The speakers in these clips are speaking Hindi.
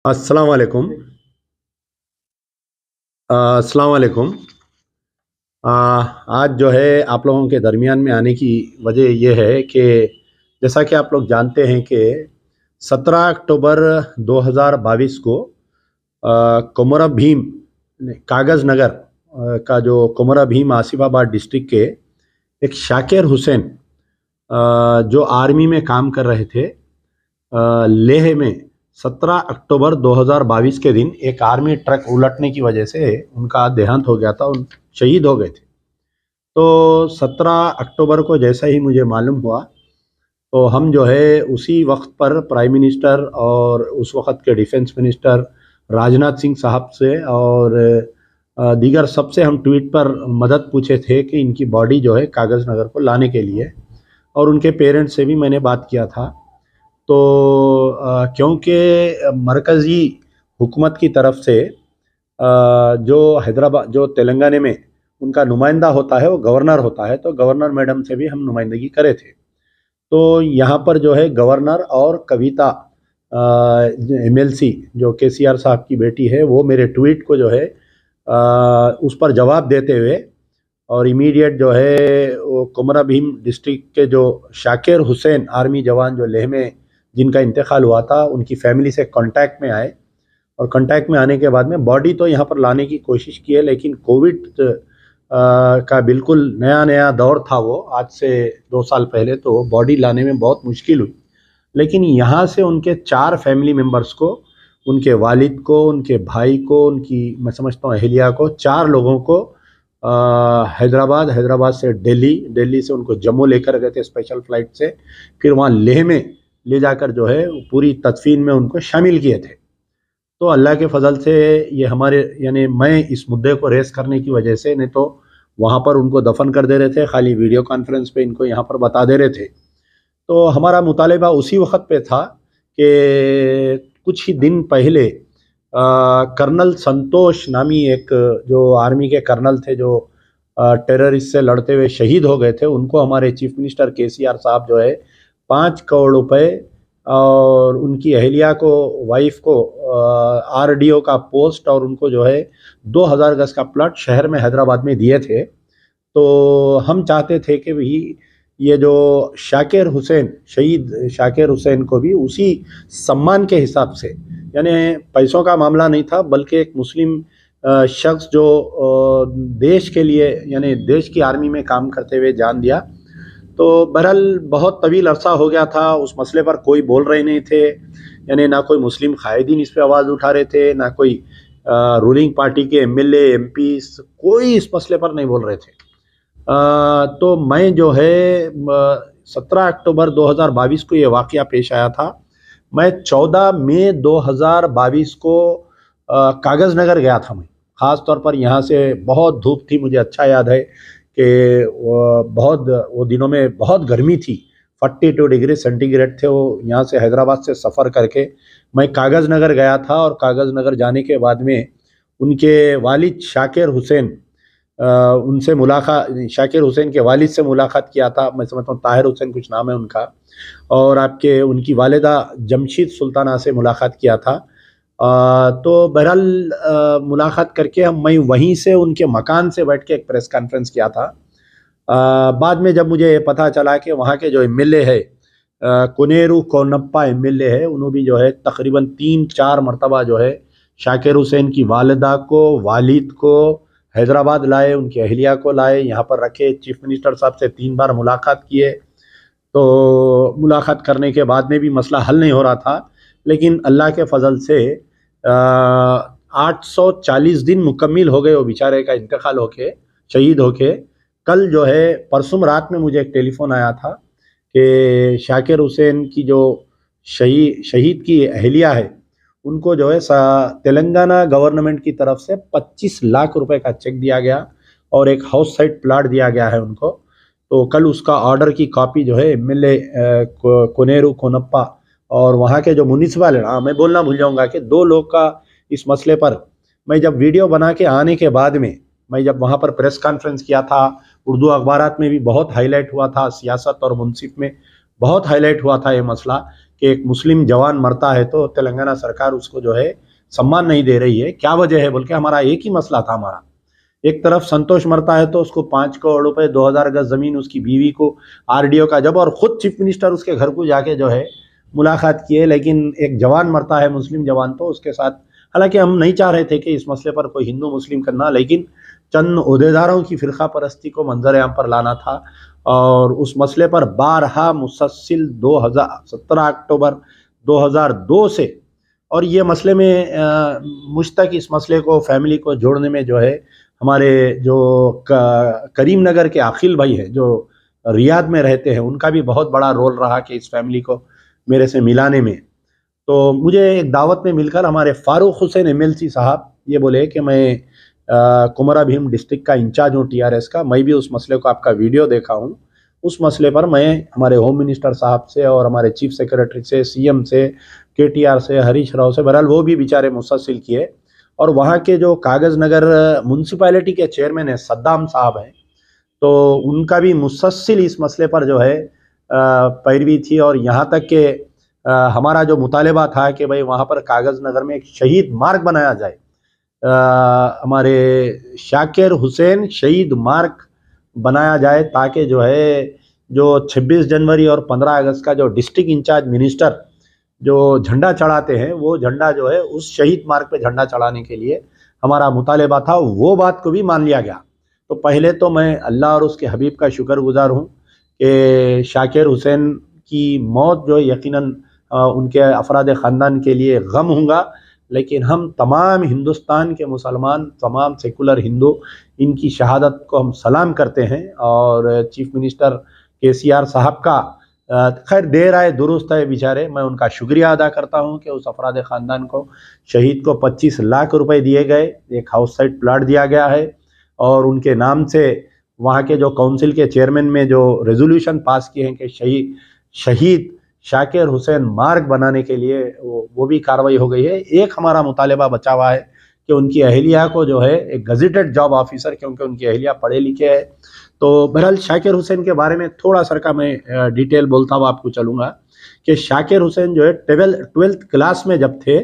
अस्सलाम वालेकुम। अस्सलाम वालेकुम। आज जो है आप लोगों के दरमियान में आने की वजह ये है कि जैसा कि आप लोग जानते हैं कि 17 अक्टूबर 2022 को कोमरा भीम कागज़ नगर का जो कोमरा भीम आसिफाबाद डिस्ट्रिक्ट के एक शाकिर हुसैन जो आर्मी में काम कर रहे थे लेह में 17 अक्टूबर 2022 के दिन एक आर्मी ट्रक उलटने की वजह से उनका देहांत हो गया था। उन शहीद हो गए थे। तो 17 अक्टूबर को जैसा ही मुझे मालूम हुआ तो हम जो है उसी वक्त पर प्राइम मिनिस्टर और उस वक्त के डिफेंस मिनिस्टर राजनाथ सिंह साहब से और दीगर सबसे हम ट्वीट पर मदद पूछे थे कि इनकी बॉडी जो है कागज़ नगर को लाने के लिए, और उनके पेरेंट्स से भी मैंने बात किया था। तो क्योंकि मरकज़ी हुकूमत की तरफ से जो हैदराबाद जो तेलंगाना में उनका नुमाइंदा होता है वो गवर्नर होता है, तो गवर्नर मैडम से भी हम नुमाइंदगी करे थे। तो यहाँ पर जो है गवर्नर और कविता एमएलसी जो केसीआर साहब की बेटी है वो मेरे ट्वीट को जो है उस पर जवाब देते हुए और इमीडिएट जो है वो कोमरा भीम डिस्ट्रिक्ट के जो शाकिर हुसैन आर्मी जवान जो लेह में जिनका इंतकाल हुआ था उनकी फैमिली से कांटेक्ट में आए, और कांटेक्ट में आने के बाद में बॉडी तो यहाँ पर लाने की कोशिश की है, लेकिन कोविड का बिल्कुल नया नया दौर था वो आज से 2 साल पहले, तो बॉडी लाने में बहुत मुश्किल हुई। लेकिन यहाँ से उनके 4 फैमिली मेम्बर्स को, उनके वालिद को, उनके भाई को, उनकी मैं समझता हूँ अहलिया को, 4 लोगों को हैदराबाद, हैदराबाद से दिल्ली, दिल्ली से उनको जम्मू लेकर गए थे स्पेशल फ़्लाइट से, फिर वहाँ लेह में ले जाकर जो है पूरी तदफीन में उनको शामिल किए थे। तो अल्लाह के फ़ज़ल से ये हमारे यानी मैं इस मुद्दे को रेस करने की वजह से, नहीं तो वहाँ पर उनको दफन कर दे रहे थे, खाली वीडियो कॉन्फ्रेंस पे इनको यहाँ पर बता दे रहे थे। तो हमारा मुतालिबा उसी वक्त पे था कि कुछ ही दिन पहले कर्नल संतोष नामी एक जो आर्मी के कर्नल थे जो टेररिस्ट से लड़ते हुए शहीद हो गए थे, उनको हमारे चीफ मिनिस्टर केसीआर साहब जो है 5 करोड़ रुपए और उनकी अहलिया को, वाइफ को आरडीओ का पोस्ट और उनको जो है 2000 गज का प्लॉट शहर में हैदराबाद में दिए थे। तो हम चाहते थे कि भाई ये जो शाकिर हुसैन, शहीद शाकिर हुसैन को भी उसी सम्मान के हिसाब से, यानी पैसों का मामला नहीं था बल्कि एक मुस्लिम शख्स जो देश के लिए यानी देश की आर्मी में काम करते हुए जान दिया। तो बहरहाल बहुत तवील अरसा हो गया था, उस मसले पर कोई बोल रहे नहीं थे, यानी ना कोई मुस्लिम कायदीन इस पर आवाज़ उठा रहे थे, ना कोई रूलिंग पार्टी के एमएलए एमपी कोई इस मसले पर नहीं बोल रहे थे। तो मैं जो है 17 अक्टूबर 2022 को ये वाक़या पेश आया था। मैं 14 मई 2022 को कागज़ नगर गया था मैं। ख़ास तौर पर यहाँ से बहुत धूप थी, मुझे अच्छा याद है कि वो दिनों में बहुत गर्मी थी, 42 डिग्री सेंटीग्रेड थे वो। यहाँ से हैदराबाद से सफ़र करके मैं कागज़ नगर गया था, और कागज़ नगर जाने के बाद में उनके वालिद शाकिर हुसैन उनसे मुलाकात, शाकिर हुसैन के वालिद से मुलाकात किया था। मैं समझता हूँ ताहिर हुसैन कुछ नाम है उनका, और आपके उनकी वालिदा जमशीद सुल्ताना से मुलाकात किया था। तो बहरहाल मुलाकात करके मैं वहीं से उनके मकान से बैठ के एक प्रेस कॉन्फ्रेंस किया था। बाद में जब मुझे पता चला कि वहाँ के जो एमएलए है कोनेरू कोनप्पा एमएलए है, उन्होंने भी जो है तकरीबन 3-4 मरतबा जो है शाकिर हुसैन की वालिदा को, वालिद को हैदराबाद लाए, उनकी अहलिया को लाए, यहाँ पर रखे, चीफ मिनिस्टर साहब से 3 बार मुलाकात किए। तो मुलाकात करने के बाद में भी मसला हल नहीं हो रहा था, लेकिन अल्लाह के फ़ज़ल से 840 दिन मुकम्मिल हो गए वो बेचारे का इंतकाल होके, शहीद होके। कल जो है परसों रात में मुझे एक टेलीफ़ोन आया था कि शाकिर हुसैन की जो शहीद की अहलिया है उनको जो है तेलंगाना गवर्नमेंट की तरफ से 25 लाख रुपए का चेक दिया गया और एक हाउस साइड प्लाट दिया गया है उनको। तो कल उसका ऑर्डर की कॉपी जो है एमएलए कोनेरू कोनप्पा और वहाँ के जो म्यूनिसिपल है, हाँ मैं बोलना भूल जाऊँगा कि 2 लोग का इस मसले पर मैं जब वीडियो बना के आने के बाद में मैं जब वहाँ पर प्रेस कॉन्फ्रेंस किया था, उर्दू अखबारात में भी बहुत हाईलाइट हुआ था, सियासत और मुनसिफ में बहुत हाईलाइट हुआ था ये मसला कि एक मुस्लिम जवान मरता है तो तेलंगाना सरकार उसको जो है सम्मान नहीं दे रही है, क्या वजह है बोल के हमारा एक ही मसला था हमारा। एक तरफ संतोष मरता है तो उसको 5 करोड़ रुपए 2,000 गज जमीन उसकी बीवी को आरडीओ का जब, और खुद चीफ मिनिस्टर उसके घर को जाके जो है मुलाकात किए, लेकिन एक जवान मरता है मुस्लिम जवान तो उसके साथ, हालांकि हम नहीं चाह रहे थे कि इस मसले पर कोई हिंदू मुस्लिम करना, लेकिन चंद ओहदेदारों की फिरका परस्ती को मंजर आम पर लाना था। और उस मसले पर बारहा मुसलसिल 17 अक्टूबर 2002 से, और ये मसले में मुझ तक इस मसले को फैमिली को जोड़ने में जो है हमारे जो करीमनगर के अखिल भाई हैं जो रियाद में रहते हैं, उनका भी बहुत बड़ा रोल रहा कि इस फैमिली को मेरे से मिलाने में। तो मुझे एक दावत में मिलकर हमारे फारूक हुसैन एमएलसी साहब ये बोले कि मैं कुमरा भीम डिस्ट्रिक्ट का इंचार्ज हूँ टीआरएस का, मैं भी उस मसले को आपका वीडियो देखा हूँ, उस मसले पर मैं हमारे होम मिनिस्टर साहब से और हमारे चीफ सेक्रेटरी से, सीएम से, केटीआर से, हरीश राव से, बहरहाल वो भी बेचारे मुस्तसिल किए। और वहाँ के जो कागज़ नगर म्यूनसिपैलिटी के चेयरमैन हैं सद्दाम साहब हैं, तो उनका भी मुस्तसिल इस मसले पर जो है पैरवी थी। और यहाँ तक कि हमारा जो मुतालबा था कि भाई वहाँ पर कागज़ नगर में एक शहीद मार्ग बनाया जाए, हमारे शाकिर हुसैन शहीद मार्ग बनाया जाए, ताकि जो है जो 26 जनवरी और 15 अगस्त का जो डिस्ट्रिक्ट इंचार्ज मिनिस्टर जो झंडा चढ़ाते हैं, वो झंडा जो है उस शहीद मार्ग पे झंडा चढ़ाने के लिए हमारा मुतालबा था, वो बात को भी मान लिया गया। तो पहले तो मैं अल्लाह और उसके हबीब का शुक्रगुजार हूँ कि शाकिर हुसैन की मौत जो यकीनन उनके अफराद ख़ानदान के लिए गम होगा, लेकिन हम तमाम हिंदुस्तान के मुसलमान, तमाम सेकुलर हिंदू इनकी शहादत को हम सलाम करते हैं। और चीफ मिनिस्टर केसीआर साहब का खैर देर आए दुरुस्त है बेचारे, मैं उनका शुक्रिया अदा करता हूं कि उस अफराद ख़ानदान को, शहीद को 25 लाख रुपए दिए गए, एक हाउस साइड प्लाट दिया गया है, और उनके नाम से वहाँ के जो काउंसिल के चेयरमैन में जो रेजोल्यूशन पास किए हैं कि शहीद शाकिर हुसैन मार्ग बनाने के लिए वो भी कार्रवाई हो गई है। एक हमारा मुतालबा बचा हुआ है कि उनकी अहलिया को जो है एक गजेटेड जॉब ऑफिसर, क्योंकि उनकी अहलिया पढ़े लिखे है। तो बहरहाल शाकिर हुसैन के बारे में थोड़ा सा का मैं डिटेल बोलता हुआ आपको चलूँगा कि शाकिर हुसैन जो है 12th क्लास में जब थे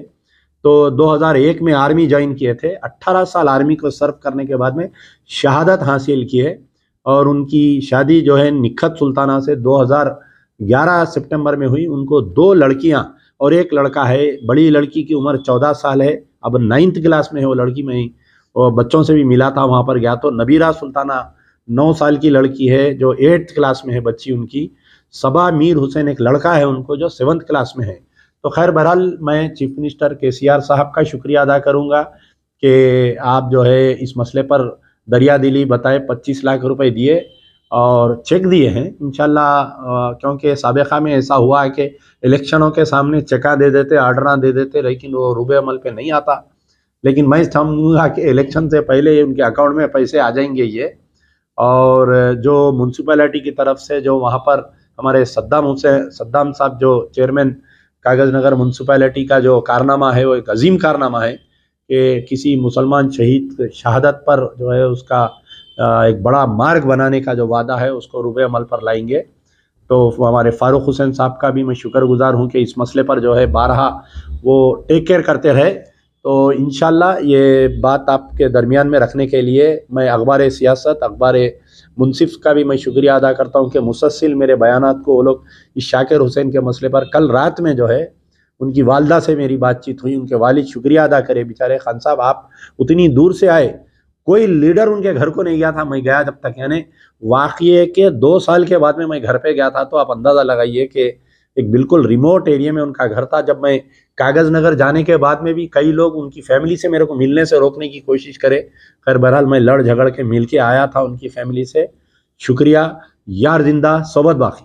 तो 2001 में आर्मी ज्वाइन किए थे। 18 साल आर्मी को सर्व करने के बाद में शहादत हासिल की है, और उनकी शादी जो है निखत सुल्ताना से 2011 सितंबर में हुई। उनको 2 लड़कियां और 1 लड़का है। बड़ी लड़की की उम्र 14 साल है, अब 9th क्लास में है वो लड़की। में और बच्चों से भी मिला था वहाँ पर गया तो नबीरा सुल्ताना 9 साल की लड़की है जो 8th क्लास में है बच्ची उनकी। सबा मीर हुसैन एक लड़का है उनको जो 7th क्लास में है। तो खैर बहरहाल मैं चीफ मिनिस्टर केसीआर साहब का शुक्रिया अदा करूँगा कि आप जो है इस मसले पर दरिया दिली बताए 25 लाख रुपए दिए और चेक दिए हैं इंशाल्लाह। क्योंकि साबिक़ा में ऐसा हुआ है कि इलेक्शनों के सामने चेका दे देते, आर्डर दे देते, लेकिन वो रूबे अमल पे नहीं आता। लेकिन मैं समझूंगा कि इलेक्शन से पहले उनके अकाउंट में पैसे आ जाएंगे ये। और जो म्यूनसिपैलिटी की तरफ से जो वहाँ पर हमारे सद्दाम साहब जो चेयरमैन कागज़ नगर म्यूनसिपैलिटी का जो कारनामा है वो एक अजीम कारनामा है कि किसी मुसलमान शहीद शहादत पर जो है उसका एक बड़ा मार्ग बनाने का जो वादा है उसको रूबे अमल पर लाएंगे। तो हमारे फारूक हुसैन साहब का भी मैं शुक्रगुजार हूँ कि इस मसले पर जो है बारहा वो टेक केयर करते रहे। तो इंशाल्लाह ये बात आपके दरमियान में रखने के लिए मैं अखबार सियासत, अखबार मुनसिफ का भी मैं शुक्रिया अदा करता हूँ कि मुसलसिल मेरे बयानात को वो लोग इस शाकिर हुसैन के मसले पर, कल रात में जो है उनकी वालदा से मेरी बातचीत हुई, उनके वालिद शुक्रिया अदा करे बेचारे। खान साहब आप उतनी दूर से आए, कोई लीडर उनके घर को नहीं गया था, मैं गया जब तक, यानी वाक़ये के 2 साल के बाद में मैं घर पे गया था। तो आप अंदाज़ा लगाइए कि एक बिल्कुल रिमोट एरिया में उनका घर था। जब मैं कागज़ नगर जाने के बाद में भी कई लोग उनकी फैमिली से मेरे को मिलने से रोकने की कोशिश करे, खैर बहरहाल मैं लड़ झगड़ के मिल के आया था उनकी फैमिली से। शुक्रिया। यार जिंदा सोबत बाकी।